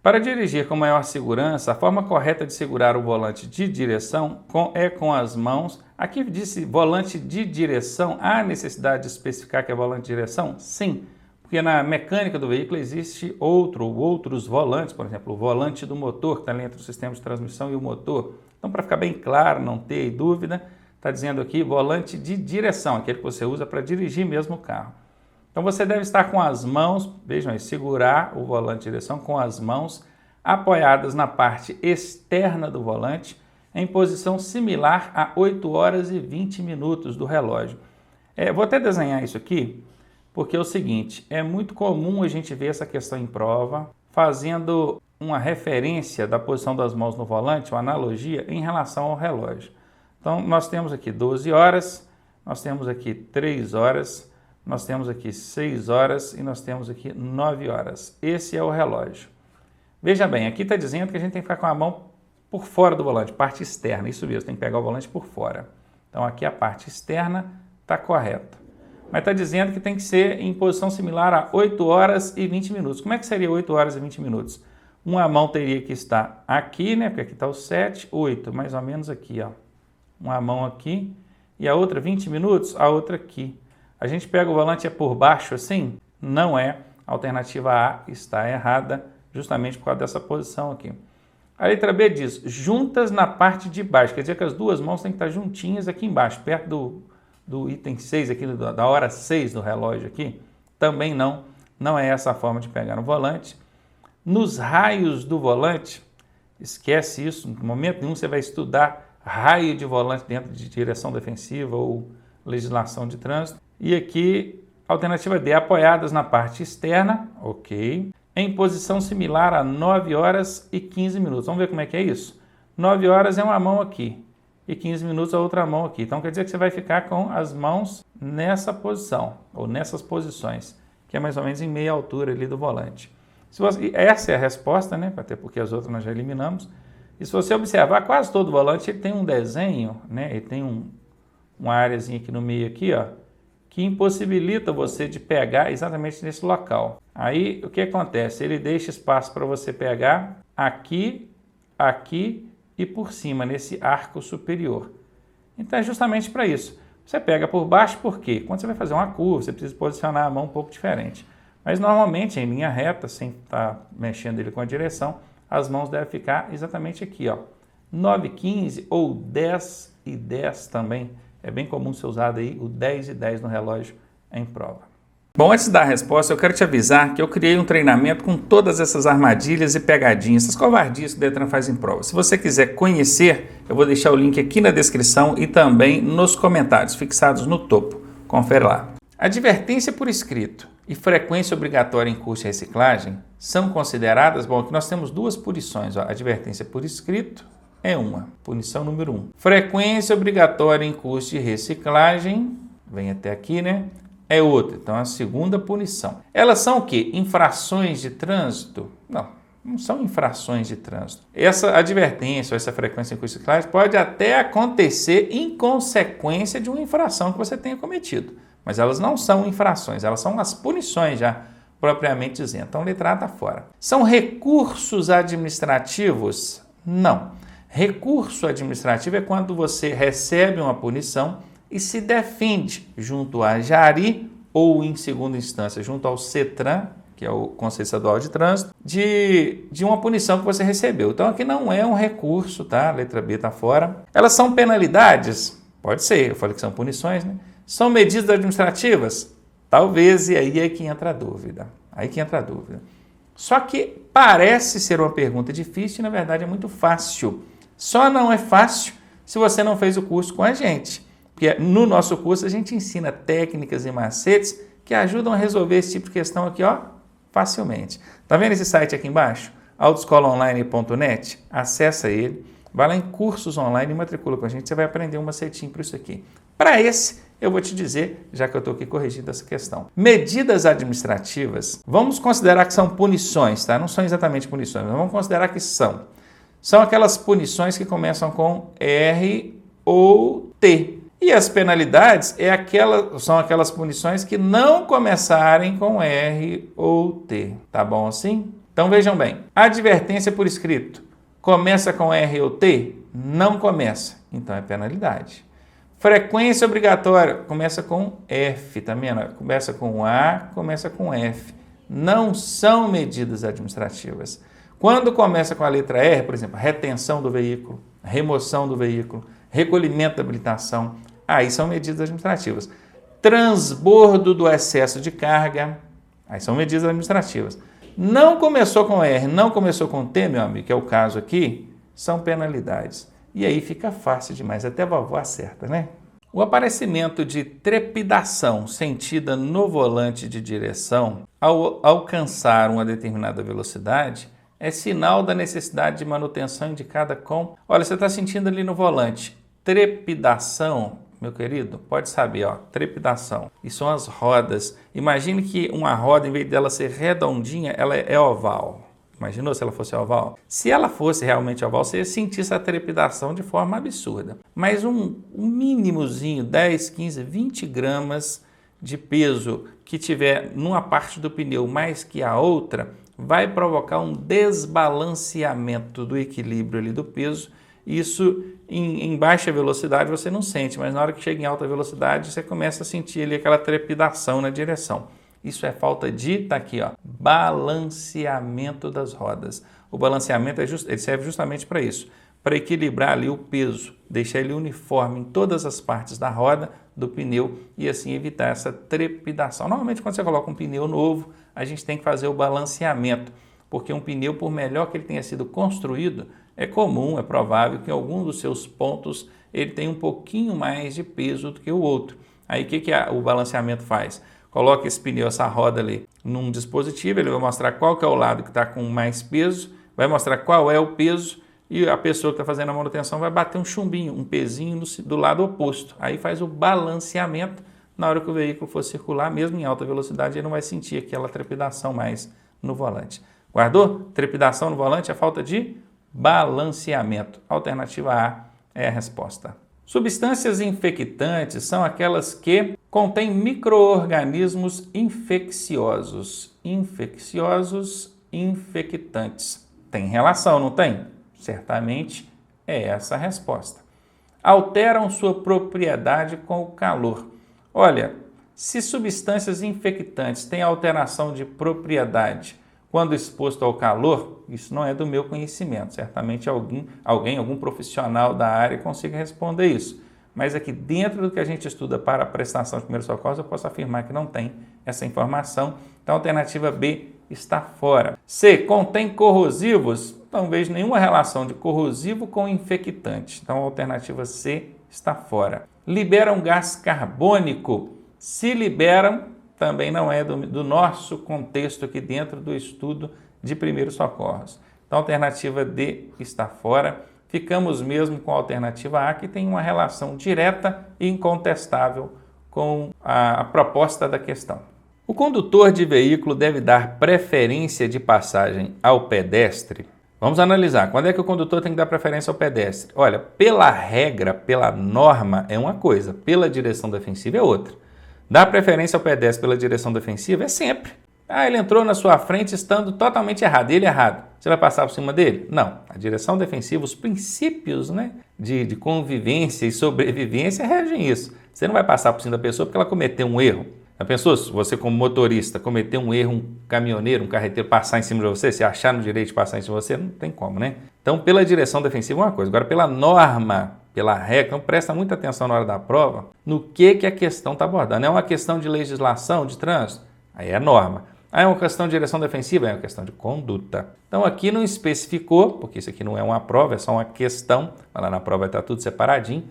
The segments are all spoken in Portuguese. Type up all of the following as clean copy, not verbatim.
Para dirigir com maior segurança, a forma correta de segurar o volante de direção é com as mãos. Aqui disse volante de direção. Há necessidade de especificar que é volante de direção? Sim, porque na mecânica do veículo existe outros volantes, por exemplo, o volante do motor, que está ali entre o sistema de transmissão e o motor. Então, para ficar bem claro, não ter dúvida, está dizendo aqui volante de direção, aquele que você usa para dirigir mesmo o carro. Então você deve estar com as mãos, vejam aí, segurar o volante de direção com as mãos apoiadas na parte externa do volante, em posição similar a 8 horas e 20 minutos do relógio. Vou até desenhar isso aqui, porque é o seguinte, é muito comum a gente ver essa questão em prova, fazendo uma referência da posição das mãos no volante, uma analogia em relação ao relógio. Então nós temos aqui 12 horas, nós temos aqui 3 horas, nós temos aqui 6 horas e nós temos aqui 9 horas. Esse é o relógio. Veja bem, aqui está dizendo que a gente tem que ficar com a mão por fora do volante, parte externa. Isso mesmo, tem que pegar o volante por fora. Então aqui a parte externa está correta. Mas está dizendo que tem que ser em posição similar a 8 horas e 20 minutos. Como é que seria 8 horas e 20 minutos? Uma mão teria que estar aqui, né? Porque aqui está o 7, 8, mais ou menos aqui, ó. Uma mão aqui e a outra 20 minutos, a outra aqui. A gente pega o volante por baixo assim? Não é. A alternativa A está errada, justamente por causa dessa posição aqui. A letra B diz, juntas na parte de baixo. Quer dizer que as duas mãos têm que estar juntinhas aqui embaixo, perto do item 6 aqui, da hora 6 do relógio aqui. Também não é essa a forma de pegar no volante. Nos raios do volante, esquece isso, no momento nenhum você vai estudar raio de volante dentro de direção defensiva ou legislação de trânsito. E aqui, alternativa D, apoiadas na parte externa, ok, em posição similar a 9 horas e 15 minutos. Vamos ver como é que é isso? 9 horas é uma mão aqui e 15 minutos a outra mão aqui. Então quer dizer que você vai ficar com as mãos nessa posição, ou nessas posições, que é mais ou menos em meia altura ali do volante. Essa é a resposta, né? Até porque as outras nós já eliminamos. E se você observar, quase todo volante ele tem um desenho, né? Ele tem uma areazinha aqui no meio aqui, ó, que impossibilita você de pegar exatamente nesse local. Aí, o que acontece? Ele deixa espaço para você pegar aqui, aqui e por cima, nesse arco superior. Então, é justamente para isso. Você pega por baixo, por quê? Quando você vai fazer uma curva, você precisa posicionar a mão um pouco diferente. Mas, normalmente, em linha reta, sem estar mexendo ele com a direção, as mãos devem ficar exatamente aqui, ó. 9 e 15 ou 10 e 10 também. É bem comum ser usado aí o 10 e 10 no relógio em prova. Bom, antes da resposta, eu quero te avisar que eu criei um treinamento com todas essas armadilhas e pegadinhas, essas covardias que o Detran faz em prova. Se você quiser conhecer, eu vou deixar o link aqui na descrição e também nos comentários, fixados no topo. Confere lá. Advertência por escrito e frequência obrigatória em curso de reciclagem são consideradas, bom, aqui nós temos duas punições, ó, advertência por escrito é uma, punição número 1. Frequência obrigatória em curso de reciclagem, vem até aqui, né? É outra, então a segunda punição. Elas são o quê? Infrações de trânsito? Não são infrações de trânsito. Essa advertência ou essa frequência em curso de reciclagem pode até acontecer em consequência de uma infração que você tenha cometido. Mas elas não são infrações, elas são as punições já, propriamente dizendo. Então, letra A está fora. São recursos administrativos? Não. Recurso administrativo é quando você recebe uma punição e se defende junto à Jari ou, em segunda instância, junto ao CETRAN, que é o Conselho Estadual de Trânsito, de uma punição que você recebeu. Então, aqui não é um recurso, tá? A letra B está fora. Elas são penalidades? Pode ser, eu falei que são punições, né? São medidas administrativas? Talvez, e aí é que entra a dúvida. Só que parece ser uma pergunta difícil e, na verdade, é muito fácil. Só não é fácil se você não fez o curso com a gente. Porque no nosso curso a gente ensina técnicas e macetes que ajudam a resolver esse tipo de questão aqui, ó, facilmente. Tá vendo esse site aqui embaixo? autoescolaonline.net? Acessa ele, vai lá em cursos online e matricula com a gente, você vai aprender um macetinho para isso aqui. Para esse, eu vou te dizer, já que eu estou aqui corrigindo essa questão. Medidas administrativas, vamos considerar que são punições, tá? Não são exatamente punições, mas vamos considerar que são. São aquelas punições que começam com R ou T. E as penalidades são aquelas punições que não começarem com R ou T. Tá bom assim? Então vejam bem, advertência por escrito, começa com R ou T? Não começa, então é penalidade. Frequência obrigatória, começa com F, tá vendo? Começa com A, começa com F. Não são medidas administrativas. Quando começa com a letra R, por exemplo, retenção do veículo, remoção do veículo, recolhimento da habilitação, aí são medidas administrativas. Transbordo do excesso de carga, aí são medidas administrativas. Não começou com R, não começou com T, meu amigo, que é o caso aqui, são penalidades. E aí fica fácil demais, até a vovó acerta, né? O aparecimento de trepidação sentida no volante de direção ao alcançar uma determinada velocidade é sinal da necessidade de manutenção indicada com... Olha, você está sentindo ali no volante, trepidação, meu querido, pode saber, ó, trepidação. E são as rodas. Imagine que uma roda, em vez dela ser redondinha, ela é oval. Imaginou se ela fosse oval? Se ela fosse realmente oval, você ia sentir essa trepidação de forma absurda. Mas um mínimozinho, 10, 15, 20 gramas de peso que tiver numa parte do pneu mais que a outra, vai provocar um desbalanceamento do equilíbrio ali do peso. Isso em baixa velocidade você não sente, mas na hora que chega em alta velocidade você começa a sentir ali aquela trepidação na direção. Isso é falta de, tá aqui, ó, balanceamento das rodas. O balanceamento ele serve justamente para isso, para equilibrar ali o peso, deixar ele uniforme em todas as partes da roda, do pneu e assim evitar essa trepidação. Normalmente quando você coloca um pneu novo, a gente tem que fazer o balanceamento, porque um pneu, por melhor que ele tenha sido construído, é comum, é provável que em algum dos seus pontos ele tenha um pouquinho mais de peso do que o outro. Aí o que o balanceamento faz? Coloca esse pneu, essa roda ali, num dispositivo, ele vai mostrar qual que é o lado que está com mais peso, vai mostrar qual é o peso e a pessoa que está fazendo a manutenção vai bater um chumbinho, um pezinho do lado oposto. Aí faz o balanceamento, na hora que o veículo for circular, mesmo em alta velocidade, ele não vai sentir aquela trepidação mais no volante. Guardou? Trepidação no volante é falta de balanceamento. Alternativa A é a resposta. Substâncias infectantes são aquelas que contêm micro-organismos infecciosos. Infectantes. Tem relação, não tem? Certamente é essa a resposta. Alteram sua propriedade com o calor. Olha, se substâncias infectantes têm alteração de propriedade quando exposto ao calor, isso não é do meu conhecimento. Certamente algum profissional da área consiga responder isso. Mas aqui dentro do que a gente estuda para a prestação de primeiros socorros, eu posso afirmar que não tem essa informação. Então a alternativa B está fora. C. Contém corrosivos? Não vejo nenhuma relação de corrosivo com infectante. Então a alternativa C está fora. Liberam gás carbônico? Se liberam, também não é do nosso contexto aqui dentro do estudo de primeiros socorros. Então, a alternativa D está fora. Ficamos mesmo com a alternativa A, que tem uma relação direta e incontestável com a proposta da questão. O condutor de veículo deve dar preferência de passagem ao pedestre? Vamos analisar. Quando é que o condutor tem que dar preferência ao pedestre? Olha, pela regra, pela norma é uma coisa, pela direção defensiva é outra. Dar preferência ao pedestre pela direção defensiva é sempre. Ele entrou na sua frente estando totalmente errado, ele errado. Você vai passar por cima dele? Não. A direção defensiva, os princípios, né, de convivência e sobrevivência regem isso. Você não vai passar por cima da pessoa porque ela cometeu um erro. Já pensou, se você como motorista cometer um erro, um caminhoneiro, um carreteiro passar em cima de você, se achar no direito de passar em cima de você, não tem como, né? Então, pela direção defensiva é uma coisa. Agora, pela norma, pela regra, então presta muita atenção na hora da prova no que a questão está abordando. É uma questão de legislação, de trânsito? Aí é norma. É uma questão de direção defensiva? É uma questão de conduta. Então aqui não especificou, porque isso aqui não é uma prova, é só uma questão. Lá na prova vai estar tudo separadinho.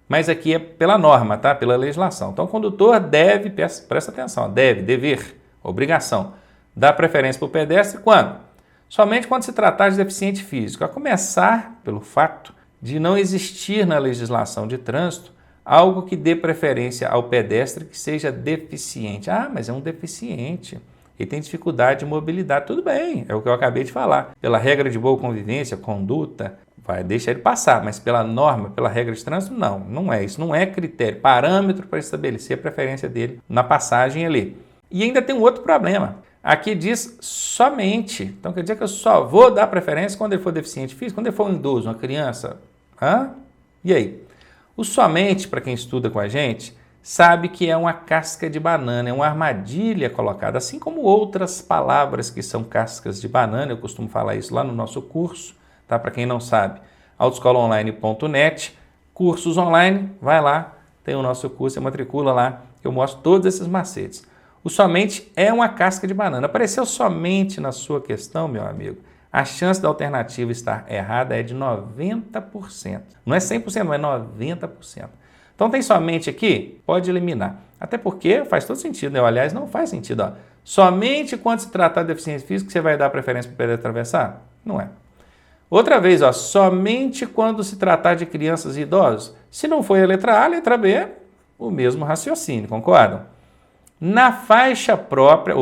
Mas aqui é pela norma, tá? Pela legislação. Então o condutor deve, presta atenção, dever, obrigação, dar preferência para o pedestre quando? Somente quando se tratar de deficiente físico. A começar pelo fato de não existir na legislação de trânsito algo que dê preferência ao pedestre que seja deficiente. Mas é um deficiente, ele tem dificuldade de mobilidade. Tudo bem, é o que eu acabei de falar. Pela regra de boa convivência, conduta, vai deixar ele passar, mas pela norma, pela regra de trânsito, não é. Isso não é critério, parâmetro para estabelecer a preferência dele na passagem ali. E ainda tem um outro problema. Aqui diz somente. Então quer dizer que eu só vou dar preferência quando ele for deficiente físico, quando ele for um idoso, uma criança. Hã? E aí? O somente, para quem estuda com a gente, sabe que é uma casca de banana, é uma armadilha colocada, assim como outras palavras que são cascas de banana. Eu costumo falar isso lá no nosso curso, tá? Para quem não sabe, autoescolaonline.net, cursos online, vai lá, tem o nosso curso, você matricula lá, eu mostro todos esses macetes. O somente é uma casca de banana. Apareceu somente na sua questão, meu amigo, a chance da alternativa estar errada é de 90%. Não é 100%, não é 90%. Então tem somente aqui, pode eliminar. Até porque faz todo sentido, né? Aliás, não faz sentido. Ó. Somente quando se tratar de deficiência física você vai dar preferência para o pedestre atravessar? Não é. Outra vez, ó, somente quando se tratar de crianças e idosos. Se não for a letra A, a letra B, o mesmo raciocínio, concordam? Na faixa própria,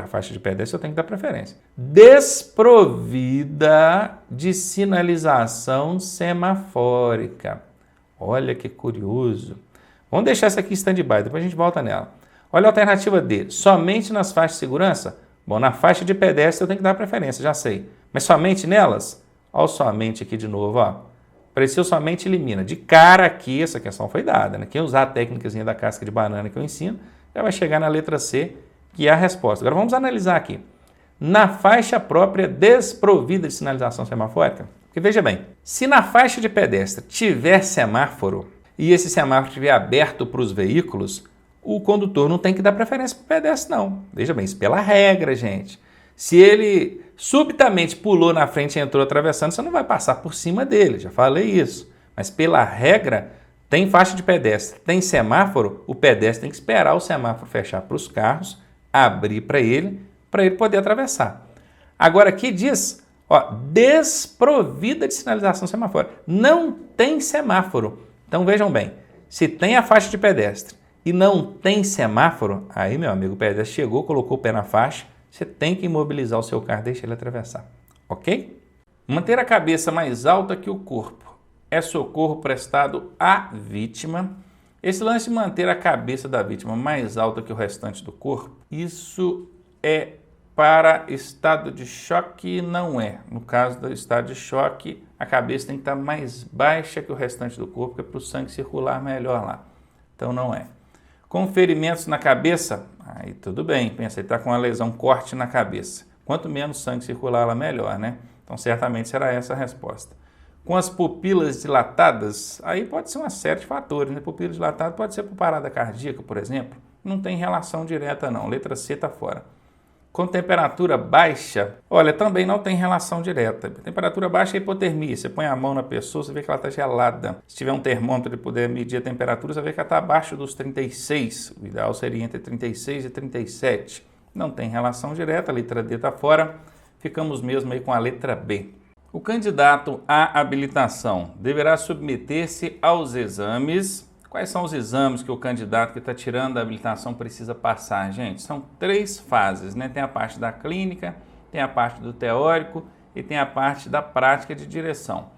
a faixa de pedestre eu tenho que dar preferência. Desprovida de sinalização semafórica. Olha que curioso. Vamos deixar essa aqui em stand-by, depois a gente volta nela. Olha a alternativa D. Somente nas faixas de segurança? Bom, na faixa de pedestre eu tenho que dar preferência, já sei. Mas somente nelas? Olha o somente aqui de novo, ó. Apareceu somente elimina. De cara aqui, essa questão foi dada, né? Quem usar a técnica da casca de banana que eu ensino, já vai chegar na letra C, que é a resposta. Agora vamos analisar aqui. Na faixa própria desprovida de sinalização semafórica? Porque veja bem, se na faixa de pedestre tiver semáforo e esse semáforo estiver aberto para os veículos, o condutor não tem que dar preferência para o pedestre, não. Veja bem, isso pela regra, gente. Se ele subitamente pulou na frente e entrou atravessando, você não vai passar por cima dele, já falei isso. Mas pela regra, tem faixa de pedestre, tem semáforo, o pedestre tem que esperar o semáforo fechar para os carros, abrir para ele poder atravessar. Agora aqui diz, ó, desprovida de sinalização semafórica. Não tem semáforo. Então vejam bem, se tem a faixa de pedestre e não tem semáforo, aí meu amigo, o pedestre chegou, colocou o pé na faixa, você tem que imobilizar o seu carro, deixa ele atravessar, ok? Manter a cabeça mais alta que o corpo é socorro prestado à vítima. Esse lance de manter a cabeça da vítima mais alta que o restante do corpo, isso é para estado de choque, não é. No caso do estado de choque, a cabeça tem que estar mais baixa que o restante do corpo, que é para o sangue circular melhor lá. Então não é. Com ferimentos na cabeça, aí tudo bem, pensa, ele está com uma lesão, corte na cabeça. Quanto menos sangue circular lá, melhor, né? Então certamente será essa a resposta. Com as pupilas dilatadas, aí pode ser uma série de fatores, né? Pupila dilatada pode ser por parada cardíaca, por exemplo. Não tem relação direta não, letra C está fora. Com temperatura baixa, olha, também não tem relação direta. Temperatura baixa é hipotermia. Você põe a mão na pessoa, você vê que ela está gelada. Se tiver um termômetro e puder medir a temperatura, você vê que ela está abaixo dos 36. O ideal seria entre 36 e 37. Não tem relação direta, a letra D está fora. Ficamos mesmo aí com a letra B. O candidato à habilitação deverá submeter-se aos exames. Quais são os exames que o candidato que está tirando a habilitação precisa passar, gente? São 3 fases, né? Tem a parte da clínica, tem a parte do teórico e tem a parte da prática de direção.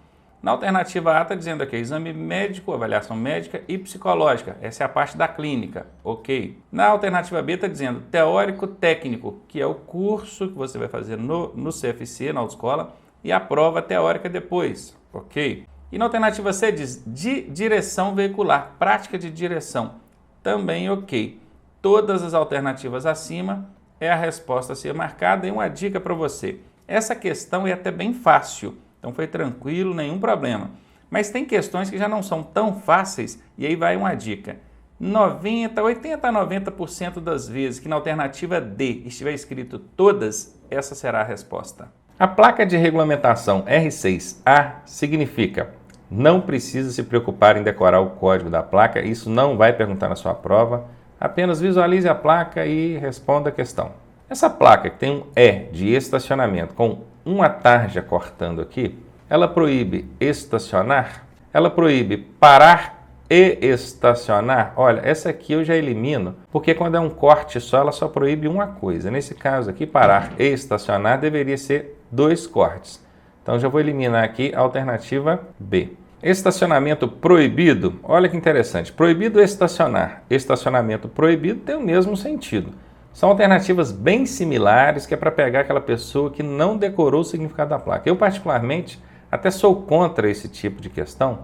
Na alternativa A está dizendo aqui, exame médico, avaliação médica e psicológica. Essa é a parte da clínica, ok. Na alternativa B está dizendo teórico técnico, que é o curso que você vai fazer no CFC, na autoescola, e a prova teórica depois, ok. E na alternativa C diz de direção veicular, prática de direção, também ok. Todas as alternativas acima é a resposta a ser marcada. E uma dica para você, essa questão é até bem fácil, então foi tranquilo, nenhum problema. Mas tem questões que já não são tão fáceis e aí vai uma dica. 80 a 90% das vezes que na alternativa D estiver escrito todas, essa será a resposta. A placa de regulamentação R6A significa não precisa se preocupar em decorar o código da placa, isso não vai perguntar na sua prova, apenas visualize a placa e responda a questão. Essa placa que tem um E de estacionamento com uma tarja cortando aqui, ela proíbe estacionar, ela proíbe parar e estacionar. Olha, essa aqui eu já elimino, porque quando é um corte só, ela só proíbe uma coisa. Nesse caso aqui, parar e estacionar deveria ser 2 cortes. Então já vou eliminar aqui a alternativa B. Estacionamento proibido, olha que interessante. Proibido estacionar. Estacionamento proibido tem o mesmo sentido. São alternativas bem similares que é para pegar aquela pessoa que não decorou o significado da placa. Eu, particularmente, até sou contra esse tipo de questão,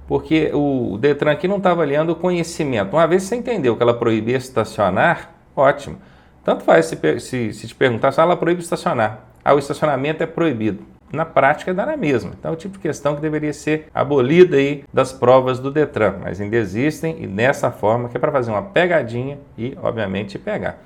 porque o Detran aqui não está avaliando o conhecimento. Uma vez que você entendeu que ela proibia estacionar, ótimo. Tanto faz se te perguntar se ela proíbe estacionar. O estacionamento é proibido. Na prática dá na mesma. Então é o tipo de questão que deveria ser abolida aí das provas do Detran, mas ainda existem e nessa forma que é para fazer uma pegadinha e, obviamente, pegar.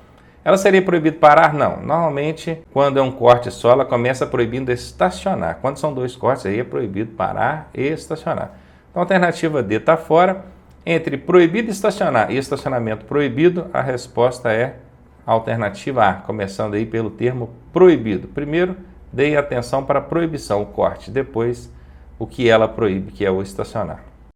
Ela seria proibido parar? Não. Normalmente, quando é um corte só, ela começa proibindo estacionar. Quando são 2 cortes, aí é proibido parar e estacionar. Então a alternativa D está fora. Entre proibido estacionar e estacionamento proibido, a resposta é a alternativa A, começando aí pelo termo proibido. Primeiro, dê atenção para a proibição, o corte. Depois, o que ela proíbe, que é o estacionar.